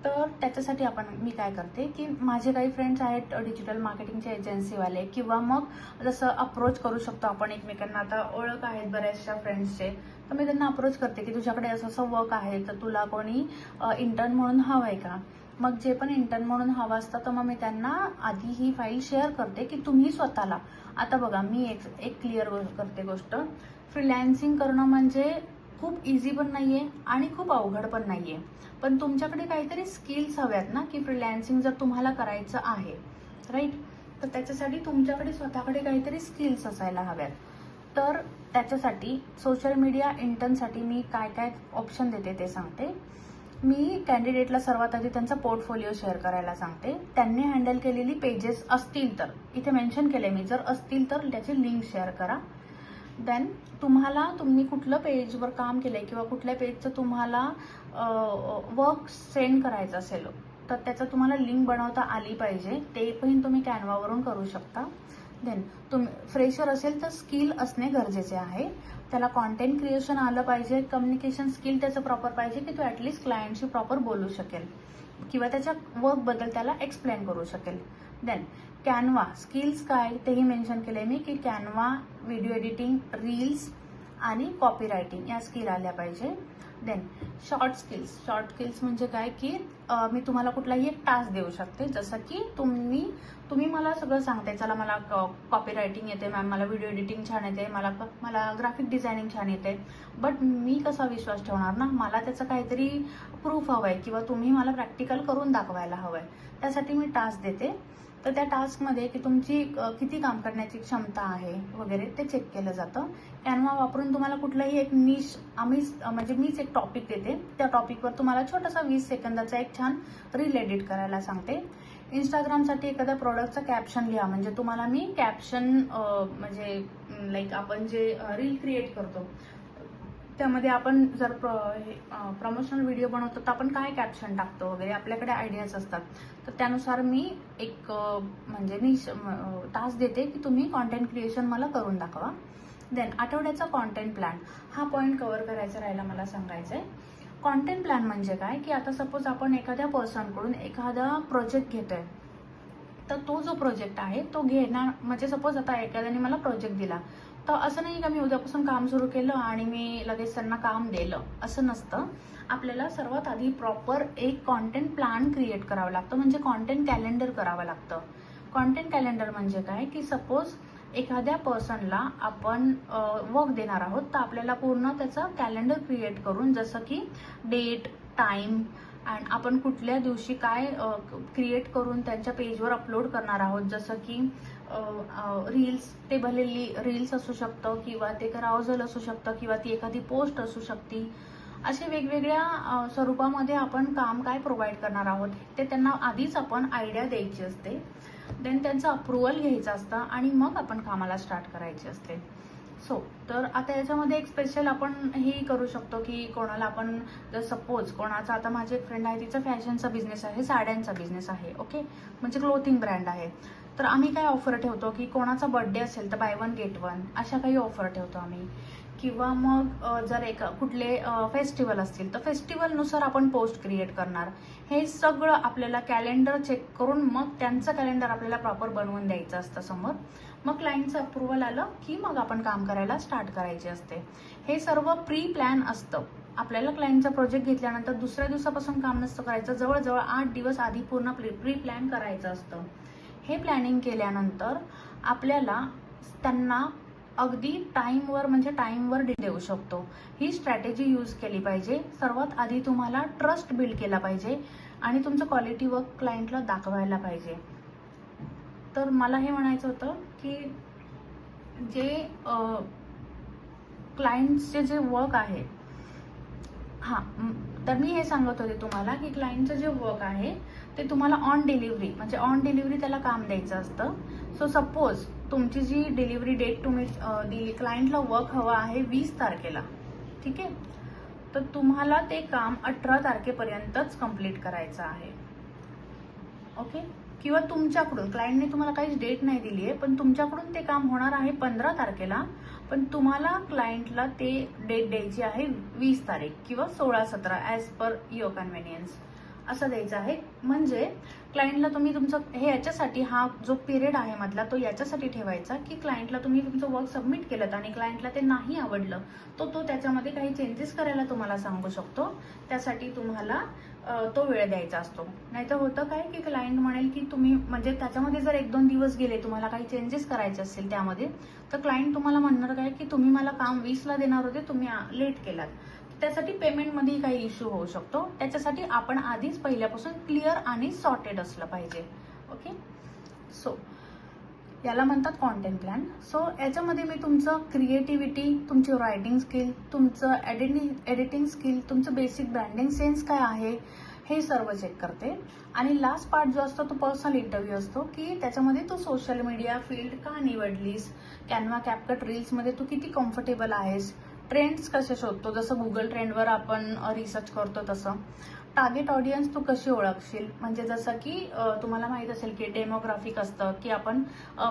तर त्याच्यासाठी मी काय करते की माझे काही फ्रेंड्स आहेत डिजिटल मार्केटिंगचे एजन्सीवाले, किंवा मग जसं अप्रोच करू शकतो आपण एकमेकांना. आता ओळख आहेत बऱ्याचशा फ्रेंड्सचे, तर मी त्यांना अप्रोच करते की तुझ्याकडे असं वर्क आहे, तर तुला कोणी इंटर्न म्हणून हवं आहे का. मग जे पण इंटर्न म्हणून हवं असतं तर मग मी त्यांना आधी ही फाईल शेअर करते की तुम्ही स्वतःला. आता बघा, मी एक क्लिअर करते गोष्ट, फ्रीलॅन्सिंग करणं म्हणजे खूप इझी पण नाहीये आणि खूप अवघड पण नाहीये. पण तुमच्याकडे काहीतरी स्किल्स हव्यात ना, की फ्रीलॅन्सिंग जर तुम्हाला करायचं आहे, राईट, तर त्याच्यासाठी तुमच्याकडे स्वतःकडे काहीतरी स्किल्स असायला हव्यात. तर त्याच्यासाठी सोशल मीडिया इंटर्नसाठी मी काय काय ऑप्शन देते ते सांगते. मी कॅन्डिडेटला सर्वात आधी त्यांचा पोर्टफोलिओ शेअर करायला सांगते. त्यांनी हँडल केलेली पेजेस असतील तर, इथे मेन्शन केले मी, जर असतील तर त्याची लिंक शेअर करा. देन तुम्ही कुठलं पेजवर काम केलंय किंवा कुठल्या पेजचं तुम्हाला वर्क सेंड करायचं असेल, तर त्याचं तुम्हाला लिंक बनवता आली पाहिजे. ते पण तुम्ही कॅनवावरून करू शकता. देन तुम्ही फ्रेशर असेल तर स्किल असणे गरजेचे आहे. त्याला कॉन्टेंट क्रिएशन आलं पाहिजे, कम्युनिकेशन स्किल त्याचं प्रॉपर पाहिजे की तो ॲटलिस्ट क्लायंटशी प्रॉपर बोलू शकेल किंवा त्याच्या वर्कबद्दल त्याला एक्सप्लेन करू शकेल. देन कॅनवा स्किल्स काय तेही मेन्शन केले मी, की कॅनवा, व्हिडिओ एडिटिंग, रील्स आणि कॉपी रायटिंग या स्किल आल्या पाहिजे. देन शॉर्ट स्किल्स म्हणजे काय की मी तुम्हाला कुठलाही एक टास्क देऊ शकते, जसं की तुम्ही मला सगळं सांगते, चला मला कॉपी रायटिंग येते मॅम, मला व्हिडिओ एडिटिंग छान येते, मला ग्राफिक डिझायनिंग छान येते, बट मी कसा विश्वास ठेवणार ना, मला त्याचं काहीतरी प्रूफ हवं आहे किंवा तुम्ही मला प्रॅक्टिकल करून दाखवायला हवं आहे. त्यासाठी मी टास्क देते. तर त्या टास्कमध्ये की तुमची किती काम करण्याची क्षमता आहे वगैरे ते चेक केलं जातं. कॅनवा वापरून तुम्हाला कुठलाही एक मीच एक टॉपिक देते, त्या टॉपिकवर तुम्हाला छोटासा 20 सेकंदाचा एक छान रील एडिट करायला सांगते. इंस्टाग्रामसाठी एखाद्या प्रोडक्टचा कॅप्शन लिहा, म्हणजे तुम्हाला मी कॅप्शन म्हणजे लाईक आपण जे रील क्रिएट करतो त्यामध्ये आपण जर प्रमोशनल व्हिडिओ बनवतो तर आपण काय कॅप्शन टाकतो वगैरे, आपल्याकडे आयडियाज असतात. तर त्यानुसार मी एक टास्क देते की तुम्ही कॉन्टेंट क्रिएशन मला करून दाखवा. देन आठवड्याचा कॉन्टेंट प्लॅन, हा पॉईंट कव्हर करायचा राहिला मला सांगायचं आहे. कॉन्टेंट प्लॅन म्हणजे काय की आता सपोज आपण एखाद्या पर्सनकडून एखादा प्रोजेक्ट घेतोय, तर तो जो प्रोजेक्ट आहे तो घेणार, म्हणजे सपोज आता एखाद्याने मला प्रोजेक्ट दिला, तर असं नाही का मी उद्यापासून काम सुरू केलं आणि मी लगेच त्यांना काम दिलं, असं नसतं. आपल्याला सर्वात आधी प्रॉपर एक कॉन्टेंट प्लॅन क्रिएट करावं लागतं, म्हणजे कॉन्टेंट कॅलेंडर करावं लागतं. कॉन्टेंट कॅलेंडर म्हणजे काय की सपोज एखाद्या पर्सनला आपण वर्क देणार आहोत, तर आपल्याला पूर्ण त्याचं कॅलेंडर क्रिएट करून, जसं की डेट, टाइम अँड आपण कुठल्या दिवशी काय क्रिएट करून त्यांच्या पेजवर अपलोड करणार आहोत, जसं की रील्स, ते भलेली रील्स असू शकतं किंवा ते करावजल असू शकतं किंवा ती एखादी पोस्ट असू शकते. असे वेगवेगळ्या स्वरूपामध्ये आपण काम काय प्रोव्हाइड करणार आहोत ते त्यांना आधीच आपण आयडिया द्यायची असते. देन त्यांचं अप्रुव्हल घ्यायचं असतं आणि मग आपण कामाला स्टार्ट करायचे असते. तर आता याच्यामध्ये एक स्पेशल आपण हे करू शकतो की कोणाला आपण जर सपोज कोणाचा, आता माझी एक फ्रेंड आहे, तिचा फॅशनचा बिझनेस आहे, साड्यांचा बिझनेस आहे, ओके, म्हणजे क्लोथिंग ब्रँड आहे. तर आम्ही काय ऑफर ठेवतो की कोणाचा बर्थडे असेल तर बाय 1 गेट 1 अशा काही ऑफर ठेवतो आम्ही. किंवा मग जर कुठले फेस्टिवल असतील तर फेस्टिवलनुसार आपण पोस्ट क्रिएट करणार. हे सगळं आपल्याला कॅलेंडर चेक करून मग त्यांचं कॅलेंडर आपल्याला प्रॉपर बनवून द्यायचं असतं समोर. मग क्लायंटचं अप्रुव्हल आलं की मग आपण काम करायला स्टार्ट करायचे असते. हे सर्व प्री प्लॅन असतं. आपल्याला क्लायंटचा प्रोजेक्ट घेतल्यानंतर दुसऱ्या दिवसापासून काम नसतं करायचं, जवळजवळ 8 दिवस आधी पूर्ण प्री प्लॅन करायचं असतं. हे प्लॅनिंग केल्यानंतर आपल्याला त्यांना अगदी टाईमवर देऊ शकतो. ही स्ट्रॅटेजी यूज केली पाहिजे. सर्वात आधी तुम्हाला ट्रस्ट बिल्ड केला पाहिजे आणि तुमचं क्वालिटी वर्क क्लायंटला दाखवायला पाहिजे. तर मला हे म्हणायचं होतं की जे क्लायंटचे जे वर्क आहे, तर मी हे सांगत होते तुम्हाला की क्लायंटचं जे वर्क आहे ते तुम्हाला ऑन डिलिव्हरी त्याला काम द्यायचं असतं. सो सपोज तुमची जी डिलिव्हरी डेट तुम्ही दिली, क्लायंटला वर्क हवं आहे 20 तारखेला, ठीक आहे, तर तुम्हाला ते काम 18 तारखेपर्यंतच कंप्लीट करायचं आहे, ओके. किंवा तुमच्याकडून क्लायंटने तुम्हाला काहीच डेट नाही दिली आहे, पण तुमच्याकडून ते काम होणार आहे 15 तारखेला, पण तुम्हाला क्लायंटला ते डेट द्यायची आहे 20 तारीख किंवा 16-17 ॲज पर युअर कन्व्हिनियन्स. असं द्यायचं आहे. म्हणजे क्लायंटला तुम्ही तुमचं हे याच्यासाठी हा जो पिरियड आहे मधला तो याच्यासाठी ठेवायचा की क्लायंटला तुम्ही तुमचं वर्क सबमिट केलं आणि क्लायंटला ते नाही आवडलं तो त्याच्यामध्ये काही चेंजेस करायला तुम्हाला सांगू शकतो. त्यासाठी तुम्हाला तो वेळ द्यायचा असतो. नाहीतर होतं काय की क्लायंट म्हणेल की तुम्ही म्हणजे त्याच्यामध्ये जर 1-2 दिवस गेले तुम्हाला काही चेंजेस करायचे असतील त्यामध्ये, तर क्लायंट तुम्हाला म्हणणार काय की तुम्ही मला काम 20ला देणार होते, तुम्ही लेट केलात. त्यासाठी पेमेंटमध्ये काही इश्यू होऊ शकतो. त्याच्यासाठी आपण आधीच पहिल्यापासून क्लिअर आणि सॉर्टेड असलं पाहिजे. ओके, सो याला म्हणतात कॉन्टेंट प्लॅन. सो याच्यामध्ये मी तुमचं क्रिएटिव्हिटी, तुमची रायटिंग स्किल, तुमचं एडिटिंग स्किल, तुमचं बेसिक ब्रँडिंग सेन्स काय आहे हे सर्व चेक करते. आणि लास्ट पार्ट जो असतो तो पर्सनल इंटरव्ह्यू असतो की त्याच्यामध्ये तू सोशल मीडिया फील्ड का निवडलीस, कॅनवा कॅपकट रील्समध्ये तू किती कम्फर्टेबल आहेस, ट्रेंड्स कसे शोधतो, जसं गुगल ट्रेंडवर आपण रिसर्च करतो तसं, टार्गेट ऑडियन्स तू कशी ओळखशील, म्हणजे जसं की तुम्हाला माहित असेल की डेमोग्राफिक असतं की आपण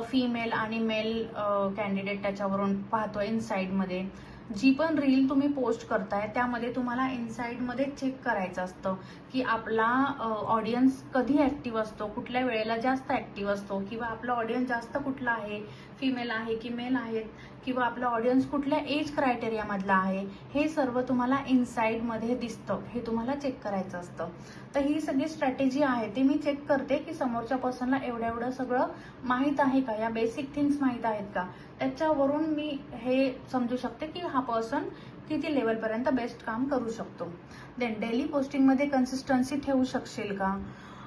फिमेल आणि मेल कॅन्डिडेट त्याच्यावरून पाहतो. इनसाइडमध्ये जी पण रील तुम्ही पोस्ट करताय त्यामध्ये तुम्हाला इनसाइडमध्ये चेक करायचं असतं की आपला ऑडियन्स कधी ऍक्टिव्ह असतो, कुठल्या वेळेला जास्त ऍक्टिव्ह असतो, किंवा आपला ऑडियन्स जास्त कुठला आहे, फिमेल आहे की मेल आहेत, किंवा आपला ऑडियन्स कुठल्या एज क्रायटेरियामधला आहे, हे सर्व तुम्हाला इनसाइडमध्ये दिसतं. हे तुम्हाला चेक करायचं असतं. तर ही सगळी स्ट्रॅटेजी आहे ती मी चेक करते की समोरच्या पर्सनला एवढं सगळं माहीत आहे का, या बेसिक थिंग्स माहीत आहेत का. त्याच्यावरून मी हे समजू शकते की हा पर्सन किती लेवलपर्यंत बेस्ट काम करू शकतो. देन डेली पोस्टिंगमध्ये कन्सिस्टन्सी ठेवू शकशील का.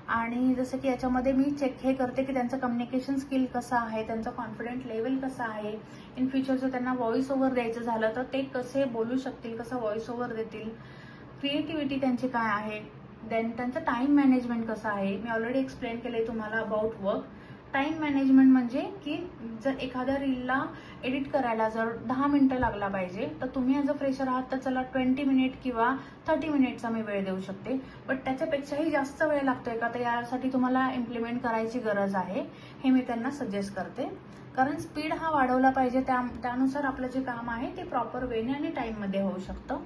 आणि जसं की याच्यामध्ये मी चेक हे करते की त्यांचं कम्युनिकेशन स्किल कसं आहे, त्यांचं कॉन्फिडंट लेवल कसं आहे, इन फ्युचर जर त्यांना व्हॉइस ओव्हर द्यायचं झालं तर ते कसे बोलू शकतील, कसं व्हॉइस ओव्हर देतील, क्रिएटिव्हिटी त्यांची काय आहे, देन त्यांचं टाइम मॅनेजमेंट कसं आहे. मी ऑलरेडी एक्सप्लेन केलंय तुम्हाला अबाउट वर्क. टाइम मॅनेजमेंट म्हणजे की जर एखाद्या रीलला एडिट करायला जर 10 मिनिटं लागला पाहिजे तर तुम्ही ॲज अ फ्रेशर आहात तर चला 20 मिनिट किंवा 30 मिनिटचा मी वेळ देऊ शकते. बट त्याच्यापेक्षाही जास्त वेळ लागतोय का, तर यासाठी तुम्हाला इम्प्लिमेंट करायची गरज आहे, हे मी त्यांना सजेस्ट करते. कारण स्पीड हा वाढवला पाहिजे, त्यानुसार आपलं जे काम आहे ते प्रॉपर वेने आणि टाईममध्ये होऊ शकतं.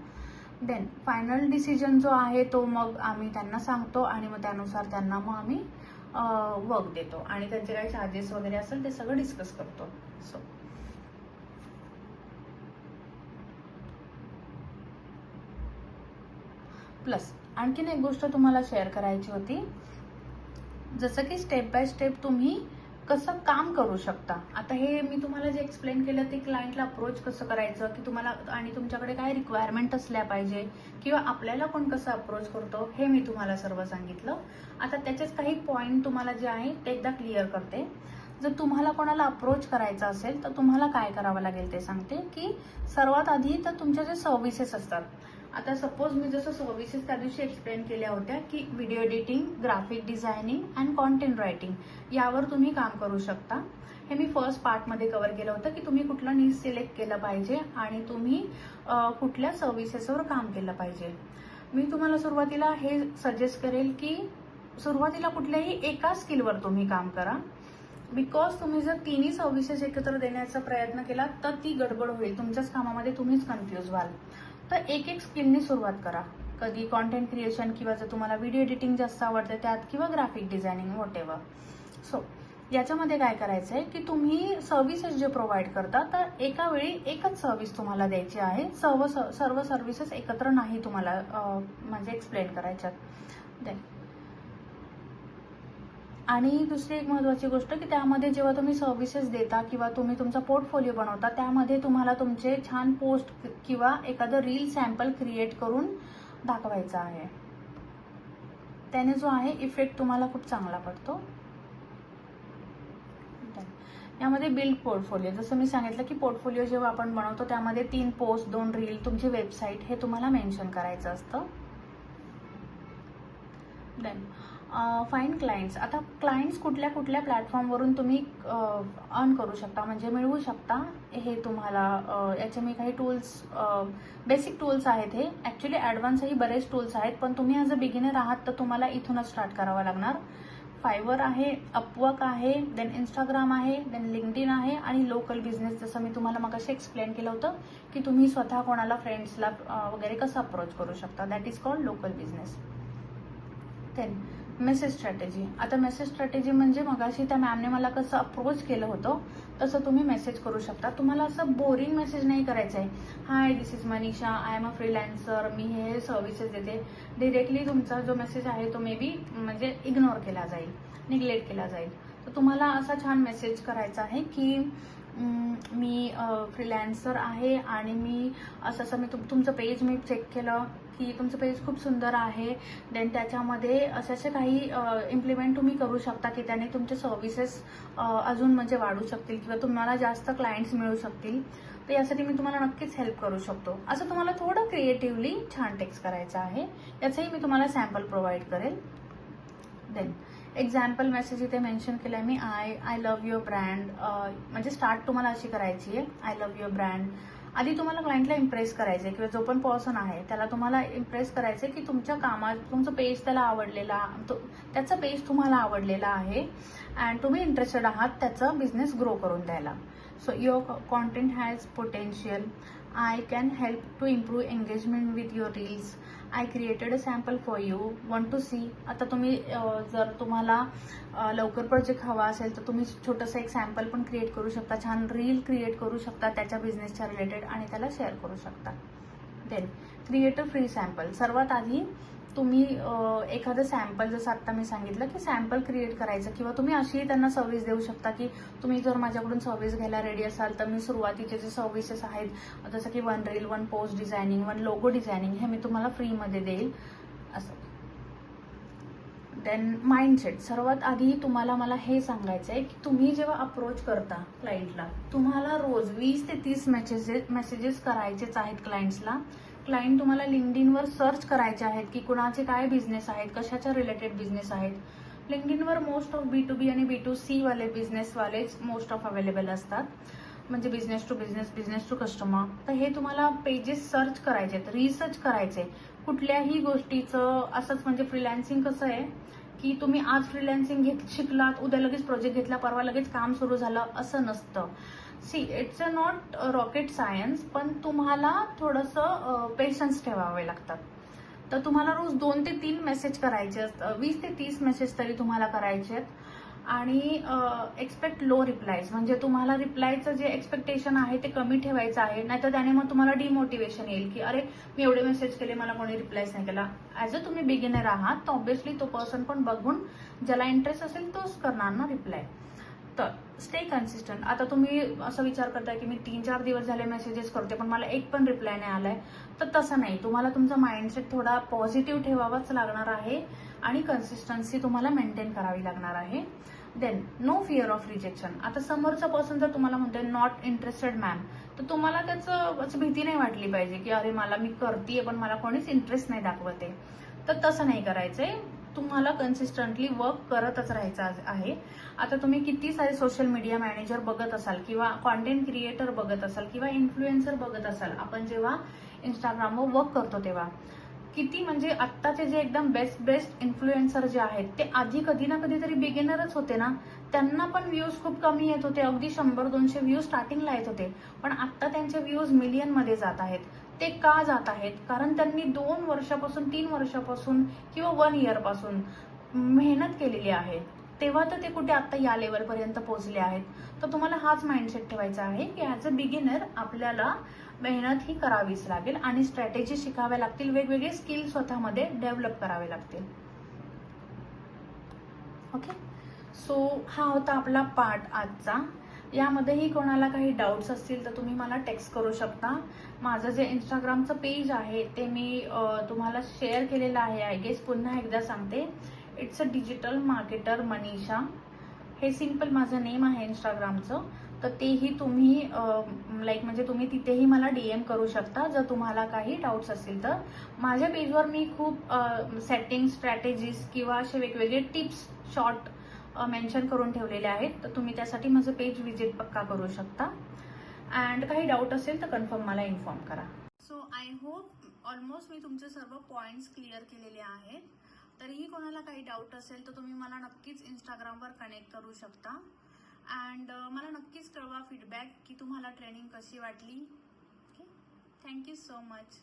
देन फायनल डिसिजन जो आहे तो मग आम्ही त्यांना सांगतो आणि मग त्यानुसार त्यांना मग आम्ही वर्क देतो आणि त्यांचे काही चार्जेस वगैरे असेल ते सगळं डिस्कस करतो. सो प्लस आणखीन एक गोष्ट तुम्हाला शेअर करायची होती, जसं की स्टेप बाय स्टेप तुम्ही कसं काम करू शकता. आता हे मी तुम्हाला जे एक्सप्लेन केलं ते क्लायंटला अप्रोच कसं करायचं की तुम्हाला आणि तुमच्याकडे काय रिक्वायरमेंट असल्या पाहिजे किंवा आपल्याला कोण कसं अप्रोच करतो हे मी तुम्हाला सर्व सांगितलं. आता त्याचेच काही पॉईंट तुम्हाला जे आहे ते एकदा क्लिअर करते. जर तुम्हाला कोणाला अप्रोच करायचा असेल तर तुम्हाला काय करावं लागेल ते सांगते. की सर्वात आधी तर तुमच्या जे सर्व्हिसेस असतात, आता सपोज मी जसं सर्व्हिसेस त्या दिवशी एक्सप्लेन केल्या होत्या की video editing, graphic designing and content writing यावर तुम्ही काम करू शकता. हे मी फर्स्ट पार्टमध्ये कव्हर केलं होतं की तुम्ही कुठलं नीश सिलेक्ट केलं पाहिजे आणि तुम्ही कुठल्या सर्व्हिसेसवर काम केलं पाहिजे. मी तुम्हाला सुरुवातीला हे सजेस्ट करेल की सुरुवातीला कुठल्याही एका स्किलवर तुम्ही काम करा. बिकॉज तुम्ही जर तिन्ही सर्व्हिसेस एकत्र देण्याचा प्रयत्न केला तर ती गडबड होईल, तुमच्याच कामामध्ये तुम्हीच कन्फ्यूज व्हाल. तर एक स्किलनी सुरुवात करा. कधी कॉन्टेंट क्रिएशन किंवा जर तुम्हाला व्हिडिओ एडिटिंग जास्त आवडते त्यात, किंवा ग्राफिक डिझायनिंग व्हॉटेवर. सो याच्यामध्ये काय करायचं आहे की तुम्ही सर्व्हिसेस जे प्रोव्हाइड करता तर एका वेळी एकच सर्व्हिस तुम्हाला द्यायची आहे. सर्व सर्व्हिसेस एकत्र नाही तुम्हाला म्हणजे एक्सप्लेन करायच्यात. देन आणि दुसरी एक महत्त्वाची गोष्ट की त्यामध्ये जेव्हा तुम्ही सर्व्हिसेस देता किंवा तुम्ही तुमचा पोर्टफोलिओ बनवता त्यामध्ये तुम्हाला तुमचे छान पोस्ट किंवा एखादं रील सॅम्पल क्रिएट करून दाखवायचा आहे. त्याने जो आहे इफेक्ट तुम्हाला खूप चांगला पडतो. यामध्ये बिल्ड पोर्टफोलिओ, जसं मी सांगितलं की पोर्टफोलिओ जेव्हा आपण बनवतो त्यामध्ये 3 पोस्ट, 2 रील, तुमची वेबसाईट हे तुम्हाला मेन्शन करायचं असतं. Then fine clients. आता क्लायंट्स कुठल्या कुठल्या प्लॅटफॉर्मवरून तुम्ही अर्न करू शकता म्हणजे मिळवू शकता हे तुम्हाला याचे मी काही टूल्स, बेसिक टूल्स आहेत. हे ॲक्च्युली ॲडव्हान्सही बरेच टूल्स आहेत पण तुम्ही ॲज अ बिगिनर आहात तर तुम्हाला इथूनच स्टार्ट करावं लागणार. फायवर आहे, अपवर्क आहे, देन इंस्टाग्राम आहे, देन लिंक्डइन आहे आणि लोकल बिझनेस, जसं मी तुम्हाला मगाशी एक्सप्लेन केलं होतं की तुम्ही स्वतः कोणाला फ्रेंड्सला वगैरे कसं अप्रोच करू शकता. That is called local business. Then message strategy. आता मेसेज स्ट्रॅटेजी म्हणजे मगाशी त्या मॅमने मला कसं अप्रोच केलं होतं तसं तुम्ही मेसेज करू शकता. तुम्हाला असं बोरिंग मेसेज नाही करायचं आहे. Hi, this is Manisha, I am a freelancer, मी हे सर्व्हिसेस देते. डिरेक्टली तुमचा जो मेसेज आहे तो मे बी म्हणजे इग्नोर केला जाईल, निग्लेक्ट केला जाईल. तर तुम्हाला असा छान मेसेज करायचा आहे की मी फ्रीलॅन्सर आहे आणि मी असं मी तुमचं पेज मी चेक केलं की तुमचं पेज खूप सुंदर आहे. देन त्याच्यामध्ये असे काही इम्प्लिमेंट तुम्ही करू शकता की त्याने तुमचे सर्व्हिसेस अजून म्हणजे वाढू शकतील किंवा तुम्हाला जास्त क्लायंट्स मिळू शकतील. तर यासाठी मी तुम्हाला नक्कीच हेल्प करू शकतो. असं तुम्हाला थोडं क्रिएटिव्हली छान टेक्स्ट करायचं आहे. याचंही मी तुम्हाला सॅम्पल प्रोव्हाइड करेल. देन एक्झाम्पल मेसेज इथे मेन्शन केलाय मी, आय लव्ह युअर ब्रँड. म्हणजे स्टार्ट तुम्हाला अशी करायची आहे, आय लव्ह युअर ब्रँड. आधी तुम्हाला क्लायंटला इम्प्रेस करायचं आहे किंवा जो पण पर्सन आहे त्याला तुम्हाला इम्प्रेस करायचं आहे की तुमच्या कामात तुमचं पेज त्याला आवडलेला, त्याचा पेज तुम्हाला आवडलेला आहे अँड तुम्ही इंटरेस्टेड आहात त्याचा बिझनेस ग्रो करून द्यायला. So your content has potential. I can help to improve engagement with your reels. I created a sample for you. Want to see? आता तुम्ही जर तुम्हाला लवकर प्रोजेक्ट हवा असेल तर तुम्ही छोटंसं एक सॅम्पल पण क्रिएट करू शकता, छान रील क्रिएट करू शकता त्याच्या बिझनेसच्या रिलेटेड आणि त्याला शेअर करू शकता. Then create a free sample. सर्वात आधी तुम्ही एखादं सॅम्पल, जसं आत्ता मी सांगितलं की सॅम्पल क्रिएट करायचं किंवा तुम्ही अशीही त्यांना सर्व्हिस देऊ शकता की तुम्ही जर माझ्याकडून सर्व्हिस घ्यायला रेडी असाल तर मी सुरुवातीचे जे सर्व्हिसेस आहेत जसं की 1 reel, 1 post designing, 1 logo designing हे मी तुम्हाला फ्रीमध्ये देईल असं. Then mindset. सर्वात आधी तुम्हाला मला हे सांगायचं आहे की तुम्ही जेव्हा अप्रोच करता क्लायंटला, तुम्हाला रोज 20 ते 30 मेसेजेस करायचेच आहेत क्लायंट्सला. क्लायंट तुम्हाला लिंक्डइनवर सर्च करायचे आहेत की कुणाचे काय बिझनेस आहेत, कशाच्या रिलेटेड बिझनेस आहेत. लिंक्डइनवर मोस्ट ऑफ B2B आणि B2C वाले बिझनेसवालेच मोस्ट ऑफ अवेलेबल असतात, म्हणजे business to business, business to customer. तर हे तुम्हाला पेजेस सर्च करायचे आहेत, रिसर्च करायचे. कुठल्याही गोष्टीचं असंच म्हणजे फ्रीलॅन्सिंग कसं आहे की तुम्ही आज फ्रीलॅन्सिंग शिकलात, उद्या लगेच प्रोजेक्ट घेतला, परवा लगेच काम सुरू झालं असं नसतं. See, it's a not rocket science, पण तुम्हाला थोडंसं पेशन्स ठेवावे लागतात. तर तुम्हाला रोज 2 ते 3 मेसेज करायचे असतात, 20 ते 30 मेसेज तरी तुम्हाला करायचे आहेत. आणि एक्सपेक्ट लो रिप्लायज, म्हणजे तुम्हाला रिप्लायचं जे एक्सपेक्टेशन आहे ते कमी ठेवायचं आहे, नाहीतर त्याने मग तुम्हाला डिमोटिवेशन येईल की अरे मी एवढे मेसेज केले, मला कोणी रिप्लायच नाही केला. ॲज अ तुम्ही बिगिनर आहात तर ऑब्व्हियसली तो पर्सन पण बघून ज्याला इंटरेस्ट असेल तोच करणार ना रिप्लाय. तर स्टे कन्सिस्टंट. आता तुम्ही असं विचार करताय की मी 3-4 दिवस झाले मेसेजेस करते पण मला एक पण रिप्लाय नाही आलाय, तर तसं नाही. तुम्हाला तुमचा माइंडसेट थोडा पॉझिटिव्ह ठेवावाच लागणार आहे आणि कन्सिस्टन्सी तुम्हाला मेंटेन करावी लागणार आहे. Then no fear of rejection. आता समोरचा पर्सन जर तुम्हाला म्हणतोय नॉट इंटरेस्टेड मॅम, तर तुम्हाला त्याचं भीती नाही वाटली पाहिजे की अरे मला मी करतेय पण मला कोणीच इंटरेस्ट नाही दाखवते. तर तसं नाही करायचंय. तुम्हाला कन्सिस्टंटली वर्क करतच राहायचं आहे. आता तुम्ही किती सारे सोशल मीडिया मॅनेजर बघत असाल किंवा कॉन्टेंट क्रिएटर बघत असाल किंवा इन्फ्लुएन्सर बघत असाल, आपण जेव्हा इंस्टाग्रामवर वर्क करतो तेव्हा किती म्हणजे आत्ताचे जे एकदम बेस्ट इन्फ्लुएन्सर जे आहेत ते आधी कधी ना कधीतरी बिगिनरच होते ना. त्यांना पण व्ह्यूज खूप कमी येत होते, अगदी 100-200 व्ह्यूज स्टार्टिंगला येत होते, पण आता त्यांचे व्ह्यूज मिलियनमध्ये जात आहेत. ते का जात आहेत? कारण त्यांनी 2 वर्षापासून, 3 वर्षापासून किंवा 1 इयर पासून मेहनत केलेली आहे. तेव्हा तर ते कुठे आता या लेवलपर्यंत पोहोचले आहेत. तर तुम्हाला हाच माइंडसेट ठेवायचा आहे की ॲज अ बिगिनर आपल्याला मेहनत ही करावीच लागेल आणि स्ट्रॅटेजी शिकाव्या लागतील, वेगवेगळे स्किल स्वतःमध्ये डेव्हलप करावे लागतील. ओके, सो हा होता आपला पार्ट आजचा. यामध्येही कोणाला काही डाऊट्स असतील तर तुम्ही मला टेक्स्ट करू शकता. माझं जे इंस्टाग्रामचं पेज आहे ते मी तुम्हाला शेअर केलेलं आहे. आय गेस पुन्हा एकदा सांगते, it's a digital marketer Manisha. हे सिम्पल माझं नेम आहे इंस्टाग्रामचं. तर तेही तुम्ही म्हणजे तुम्ही तिथेही मला DM करू शकता जर तुम्हाला काही डाऊट्स असतील तर. माझ्या पेजवर मी खूप सेटिंग स्ट्रॅटेजीज किंवा असे वेगवेगळे टिप्स शॉर्ट मेन्शन करून ठेवलेले आहेत, तर तुम्ही त्यासाठी माझं पेज विजिट पक्का करू शकता. अँड काही डाऊट असेल तर कन्फर्म मला इन्फॉर्म करा. सो आय होप ऑलमोस्ट मी तुमचे सर्व पॉईंट्स क्लिअर केलेले आहेत. तरीही कोणाला काही डाऊट असेल तर तुम्ही मला नक्कीच इंस्टाग्रामवर कनेक्ट करू शकता. अँड मला नक्कीच कळवा फीडबॅक की तुम्हाला ट्रेनिंग कशी वाटली. Okay, thank you so much.